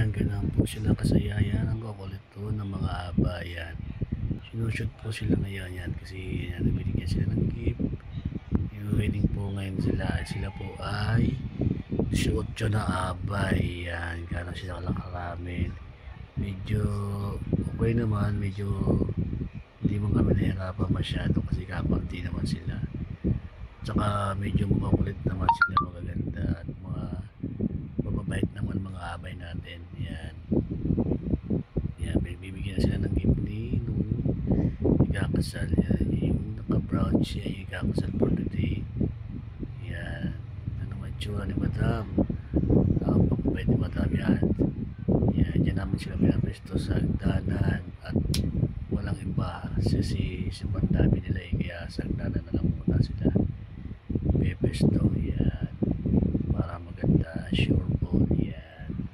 Yan, ganun po sila kasaya. Yan, ang kukulit po ng mga aba. Yan. Sinushoot po sila ngayon yan kasi yan, binigyan sila ng gift. Yung wedding po ngayon sila. Sila po ay 18 na abay. Yan, gano'n sila karami. Medyo okay naman. Medyo hindi mo kami nahirapan masyado kasi kakunti naman sila. Tsaka medyo makukulit naman sila, magaganda at mga mababait naman mga abay natin. Yan. Yan, bibigyan na sila ng gift ni nung ikakasal. Yan, yung naka-brown siya, yung ikakasal for today. Yan. Ano naman tsura ni Madam? Ang pagpapait ni Madam yan. Yan, dyan namin sila pinapresto sa hagdanan at walang iba si pandami nila kaya sa hagdanan na lang muna sila pepesto. Yan, para maganda, sure po. Yan,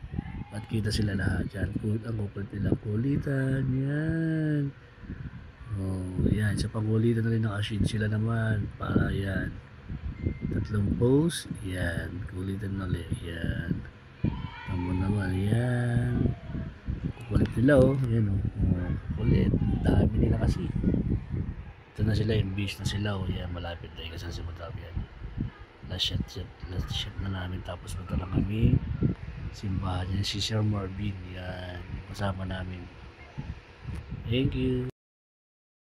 at kita sila lahat yan. Ang kukulit nilang kulitan. Yan, oh yan, sa pangulitan na rin nakashade sila naman para yan, 3 pose. Yan, kulitan na rin. Yan, tamo naman. Yan, kukulit nila oh. Yan oh, kukulit, dami nila kasi. Ito na sila, imbis na sila oh. Yan, malapit na ikasal si Madam. Yan, last shot na namin, tapos punta lang kami simbahan. Yan si Sir Marvin. Yan, kasama namin. Thank you.